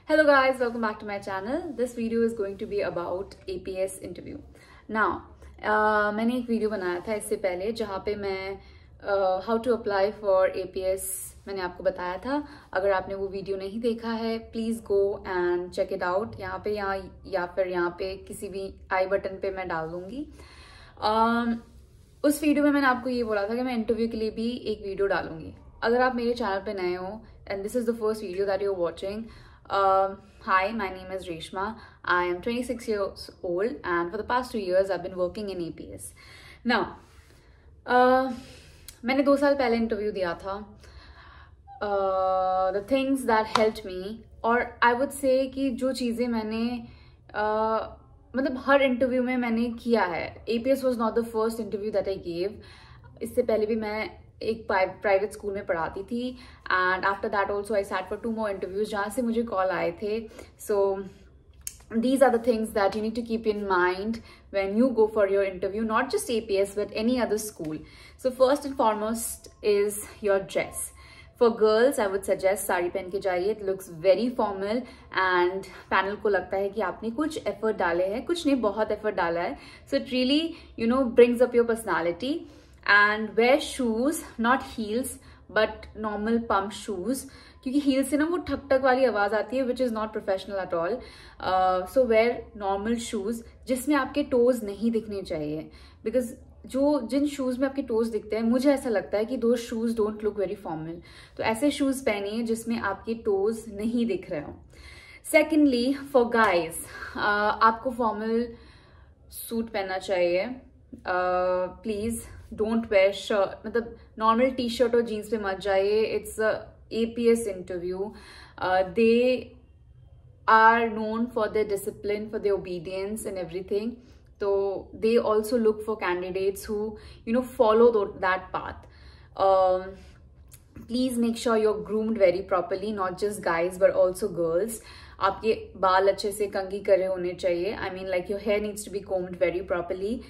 Hello guys, welcome back to my channel. This video is going to be about APS interview. Now, मैंने एक video बनाया था इससे पहले जहाँ पे मैं how to apply for APS मैंने आपको बताया था. अगर आपने वो वीडियो नहीं देखा है please go and check it out. यहाँ पे या फिर यहाँ पे किसी भी आई बटन पे मैं डाल दूँगी. उस वीडियो में मैंने आपको ये बोला था कि मैं इंटरव्यू के लिए भी एक वीडियो डालूंगी. अगर आप मेरे चैनल पे नए हो and this is the first video that you are watching. Hi, my name is Reshma. I am 26 years old and for the past 2 years I've been working in APS. Now, मैंने 2 साल पहले interview दिया था. The things that helped me, और I would say कि जो चीज़ें मैंने मतलब हर इंटरव्यू में मैंने किया है. APS was not the first interview that I gave. इससे पहले भी मैं एक प्राइवेट स्कूल में पढ़ाती थी and after that also I sat for 2 more interviews जहाँ से मुझे कॉल आए थे. सो these are the things that you need to keep in mind when you go for your interview, not just APS but any other school. So first and foremost is your dress. For girls, I would suggest sari पहन के जाइए. It looks very formal and panel को लगता है कि आपने कुछ effort डाले हैं, कुछ नहीं बहुत एफर्ट डाला है. So it really brings up your personality. And wear shoes, not heels but normal pump shoes, क्योंकि हील से ना वो ठक ठक वाली आवाज आती है which is not professional at all. So wear normal shoes जिसमें आपके टोज नहीं दिखने चाहिए, because जिन शूज में आपके टोज दिखते हैं मुझे ऐसा लगता है कि दो shoes don't look very formal. तो ऐसे शूज पहनिए जिसमें आपके टोज नहीं दिख रहे हो. सेकेंडली फॉर गाइज, आपको फॉर्मल सूट पहनना चाहिए. प्लीज डोंट वेयर शर्ट, मतलब नॉर्मल टी शर्ट और जीन्स पे मत जाइए. It's APS interview. They are known for their discipline, for their obedience and everything. तो they also look for candidates who follow that path. Please make sure you're groomed very properly, not just guys but also girls. आपके बाल अच्छे से कंघी करे होने चाहिए. I mean, like, your hair needs to be combed very properly.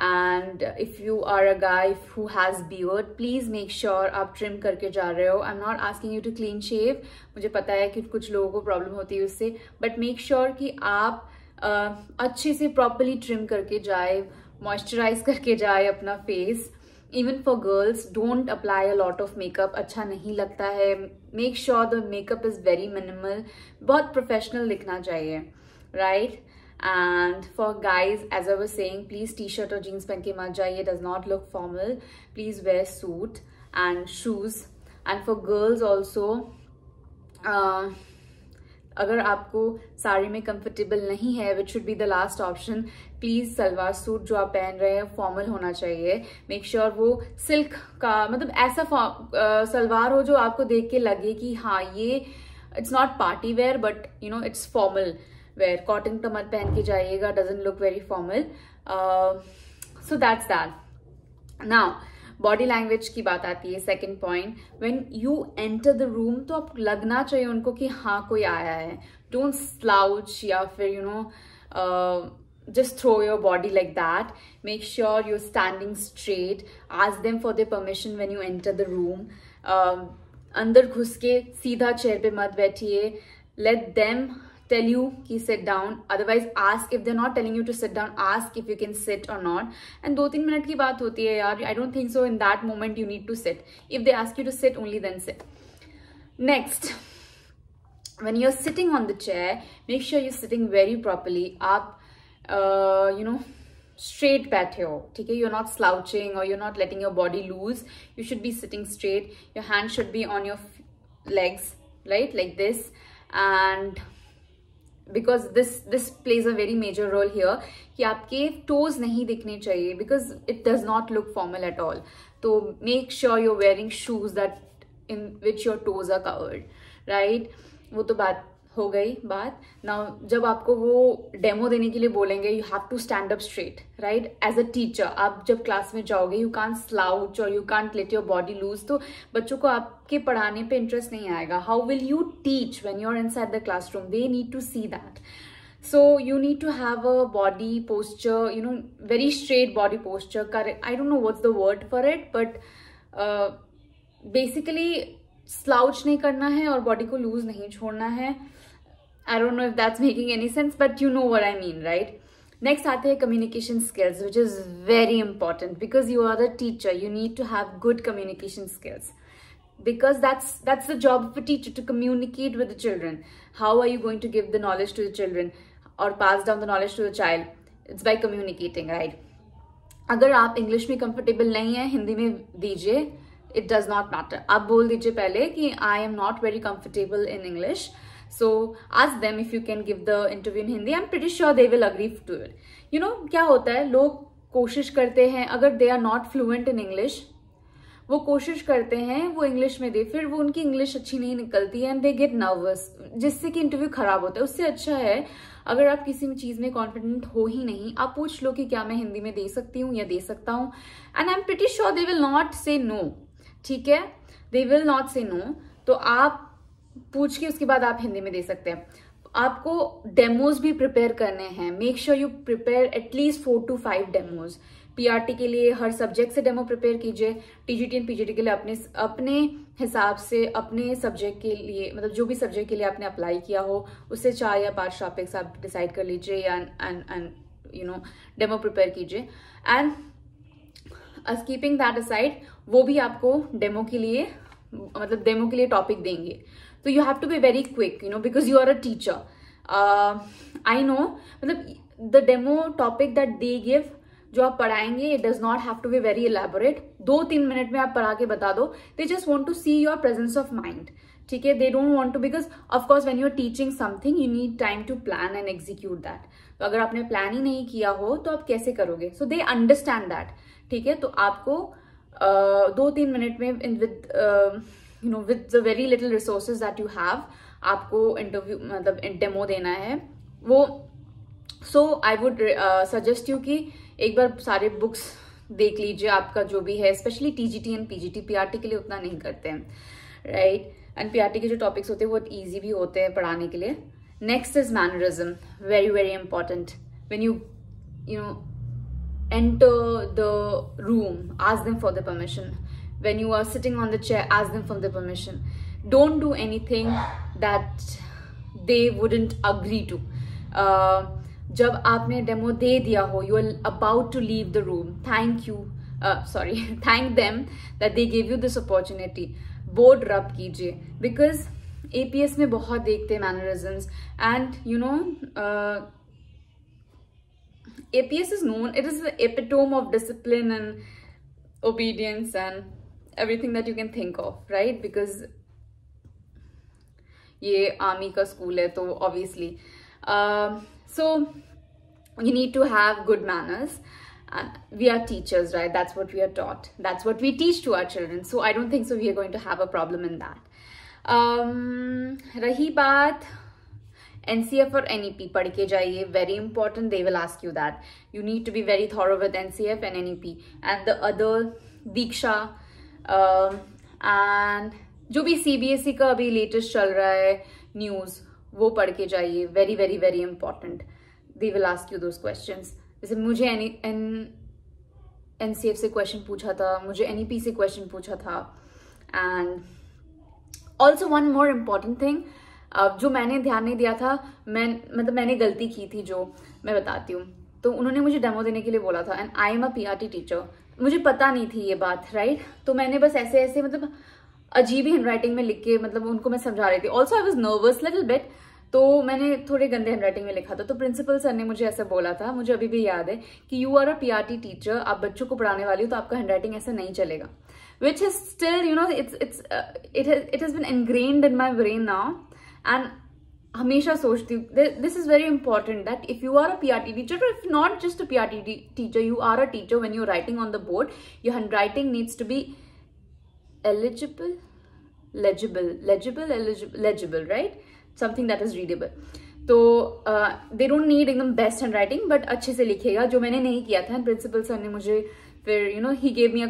And if you are a guy who has beard, please make sure आप trim करके जा रहे हो. I'm not asking you to clean shave. मुझे पता है कि कुछ लोगों को प्रॉब्लम होती है उससे, but make sure कि आप अच्छे से properly trim करके जाए, moisturize करके जाए अपना face. Even for girls, don't apply a lot of makeup. अच्छा नहीं लगता है. Make sure the makeup is very minimal. बहुत professional दिखना चाहिए, right? And for guys, as I was saying, please t-shirt और jeans पहन के मत जाइए. Does not look formal. Please wear suit and shoes. And for girls also, अगर आपको साड़ी में कंफर्टेबल नहीं है, which should be the last option, please salwar suit जो आप पहन रहे हैं फॉर्मल होना चाहिए. मेक श्योर वो सिल्क का, मतलब ऐसा सलवार हो जो आपको देख के लगे कि हाँ ये it's not party wear but it's formal wear. Cotton का मत पहन के जाइएगा, doesn't look very formal. So that's that. Now body language की बात आती है. Second point, when you enter the room तो आप लगना चाहिए उनको कि हाँ कोई आया है. डोंट स्लाउच या फिर just throw your body like that. Make sure you're standing straight. Ask them for their permission when you enter the room. अंदर घुस के सीधा चेयर पे मत बैठिए. Let them tell you कि sit down. Otherwise ask, if they're not telling you to sit down, ask if you can sit or not. And 2-3 minute की बात होती है यार. I don't think so in that moment you need to sit. If they ask you to sit, only then sit. Next, when you're sitting on the chair, make sure you're sitting very properly. आप straight बैठे हो, ठीक है. You're not slouching or you're not letting your body loose. You should be sitting straight. Your hand should be on your legs, right, like this. And because this plays a very major role here कि आपके toes नहीं दिखने चाहिए, because it does not look formal at all. तो make sure you're wearing shoes that in which your toes are covered, right. वो तो बात हो गई बात. नाउ जब आपको वो डेमो देने के लिए बोलेंगे, you have to stand up straight, right. As a teacher आप जब क्लास में जाओगे, यू कांट स्लाउच और you can't let your body loose. तो बच्चों को आपके पढ़ाने पे इंटरेस्ट नहीं आएगा. How will you teach when you are inside the classroom? They need to see that. So you need to have a body posture, very straight body posture. Correct. I don't know what's the word for it, but basically slouch नहीं करना है और body को loose नहीं छोड़ना है. I don't know if that's making any sense, but you know what I mean, right? Next आते हैं communication skills, which is very important because you are the teacher. You need to have good communication skills because that's the job of a teacher, to communicate with the children. How are you going to give the knowledge to the children or pass down the knowledge to the child? It's by communicating, right? अगर आप English में comfortable नहीं है, हिंदी में दीजिए. It does not matter. आप बोल दीजिए पहले कि I am not very comfortable in English. So ask them if you can give the interview in Hindi. I'm pretty sure they will agree to it. You know क्या होता है, लोग कोशिश करते हैं, अगर they are not fluent in English, वो कोशिश करते हैं वो इंग्लिश में दे, फिर वो उनकी इंग्लिश अच्छी नहीं निकलती है एंड दे गेट नर्वस, जिससे कि इंटरव्यू खराब होता है. उससे अच्छा है अगर आप किसी भी चीज में कॉन्फिडेंट हो ही नहीं, आप पूछ लो कि क्या मैं हिंदी में दे सकती हूँ या दे सकता हूँ, and I am pretty sure they will not से नो. ठीक है, दे विल नॉट से नो. तो आप पूछ के उसके बाद आप हिंदी में दे सकते हैं. आपको डेमोज भी प्रिपेयर करने हैं. Make sure you prepare at least 4 to 5 demos. PRT के लिए हर सब्जेक्ट से डेमो प्रिपेयर कीजिए. टीजीटी एंड पीजीटी के लिए अपने हिसाब से, अपने सब्जेक्ट के लिए, मतलब जो भी सब्जेक्ट के लिए आपने अप्लाई किया हो उससे 4 या 5 टॉपिक्स आप डिसाइड कर लीजिए and you know demo prepare कीजिए. एंड कीपिंग दैट असाइड, वो भी आपको डेमो के लिए टॉपिक देंगे. So you have to be very quick, you know, because you are a teacher. I know, मतलब the demo topic that they give, जो आप पढ़ाएंगे, it does not have to be very elaborate. 2-3 minute में आप पढ़ा के बता दो. They just want to see your presence of mind. ठीक है, they don't want to, because of course when you are teaching something, you need time to plan and execute that. तो अगर आपने प्लान ही नहीं किया हो तो आप कैसे करोगे? So they understand that. ठीक है, तो आपको 2-3 मिनट में with the very little resources that you have, आपको इंटरव्यू मतलब डेमो देना है वो. सो आई वुड सजेस्ट यू कि एक बार सारे बुक्स देख लीजिए आपका जो भी है, specially TGT and PGT. PRT के लिए उतना नहीं करते हैं, राइट? एंड पीआरटी के जो टॉपिक्स होते हैं वो ईजी भी होते हैं पढ़ाने के लिए. Next is mannerism, very very important. When you know enter the room, ask them for the permission. When you are sitting on the chair, ask them for the permission. Don't do anything that they wouldn't agree to. जब आपने demo दे दिया हो, you are about to leave the room, thank them that they gave you this opportunity. Board रब कीजिए, because APS में बहुत देखते हैं mannerisms, and you know APS is known, it is the epitome of discipline and obedience and everything that you can think of, right? Because ये army का school है तो obviously so you need to have good manners. We are teachers, right? That's what we are taught, that's what we teach to our children, so I don't think so we are going to have a problem in that. रही बात NCF और NEP, पढ़ के जाइए, very important. They will ask you that. You need to be very thorough with NCF and NEP and the other Diksha and जो भी CBSE का अभी लेटेस्ट चल रहा है न्यूज, वो पढ़ के जाइए, very very very important. They will ask you those questions. जैसे मुझे NCF से क्वेश्चन पूछा था, मुझे NEP से क्वेश्चन पूछा था. And also one more important thing, जो मैंने ध्यान नहीं दिया था, मैंने गलती की थी, जो मैं बताती हूँ. तो उन्होंने मुझे डेमो देने के लिए बोला था and I am a PRT teacher. मुझे पता नहीं थी ये बात, राइट? तो मैंने बस ऐसे मतलब अजीब ही हैंडराइटिंग में लिख के मतलब उनको मैं समझा रही थी. Also I was nervous little bit, तो मैंने थोड़े गंदे हैंडराइटिंग में लिखा था. तो प्रिंसिपल सर ने मुझे ऐसा बोला था, मुझे अभी भी याद है, कि you are a PRT teacher, आप बच्चों को पढ़ाने वाली हो तो आपका हैंडराइटिंग ऐसा नहीं चलेगा. Which is still you know it has been ingrained in my brain now. And हमेशा सोचती हूँ, this is very important that if you are a PRT teacher, if not just a PRT teacher, you are a teacher, when you are writing on the board, your handwriting needs to be legible, right? Something that is readable. तो they don't need एकदम best hand writing, but अच्छे से लिखेगा, जो मैंने नहीं किया था. प्रिंसिपल सर ने मुझे फिर you know he gave me a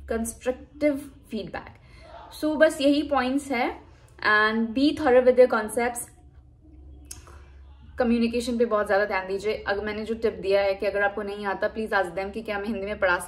constructive feedback. So बस यही पॉइंट्स है. And be thorough with your concepts. Communication पे बहुत ज्यादा ध्यान दीजिए. अगर मैंने जो टिप दिया है कि अगर आपको नहीं आता, प्लीज आस्क देम कि क्या मैं हिंदी में पढ़ा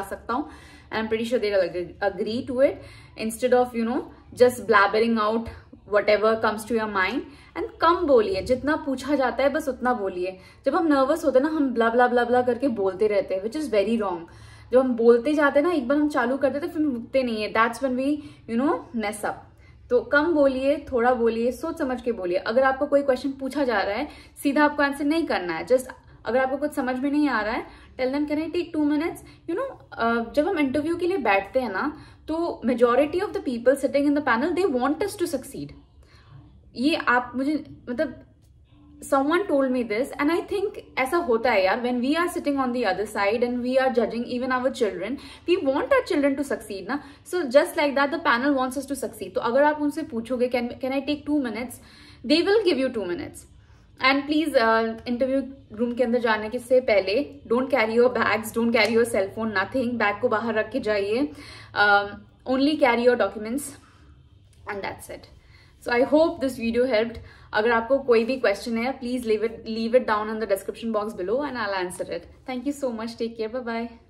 सकता हूँ. And I'm pretty sure they'll agree to it, instead of just blabbering out whatever comes to your mind. And come बोलिए, जितना पूछा जाता है बस उतना बोलिए। जब हम नर्वस होते हैं ना, हम ब्ला ब्ला ब्ला ब्ला करके बोलते रहते हैं, विच इज वेरी रॉन्ग। जब हम बोलते जाते हैं ना, एक बार हम चालू करते थे फिर रुकते नहीं है, that's when we mess up. तो कम बोलिए, थोड़ा बोलिए, सोच समझ के बोलिए। अगर आपको कोई क्वेश्चन पूछा जा रहा है, सीधा आपको आंसर नहीं करना है। जस्ट अगर आपको कुछ समझ में नहीं आ रहा है, tell them can I take 2 minutes. जब हम इंटरव्यू के लिए बैठते हैं ना, तो majority of the people sitting in the panel they want us to succeed. ये आप मुझे मतलब someone told me this and I think ऐसा होता है यार, when we are sitting on the other side and we are judging even our children, we want our children to succeed ना, so just like that the panel wants us to succeed। तो अगर आप उनसे पूछोगे can I take 2 minutes, they will give you 2 minutes। and please interview room के अंदर जाने के से पहले don't carry your bags, don't carry your cell phone, nothing, bag को बाहर रख के जाइए, only carry your documents and that's it। So I hope this video helped। अगर आपको कोई भी क्वेश्चन है, please leave it down in the description box below and I'll answer it। Thank you so much, take care, bye bye।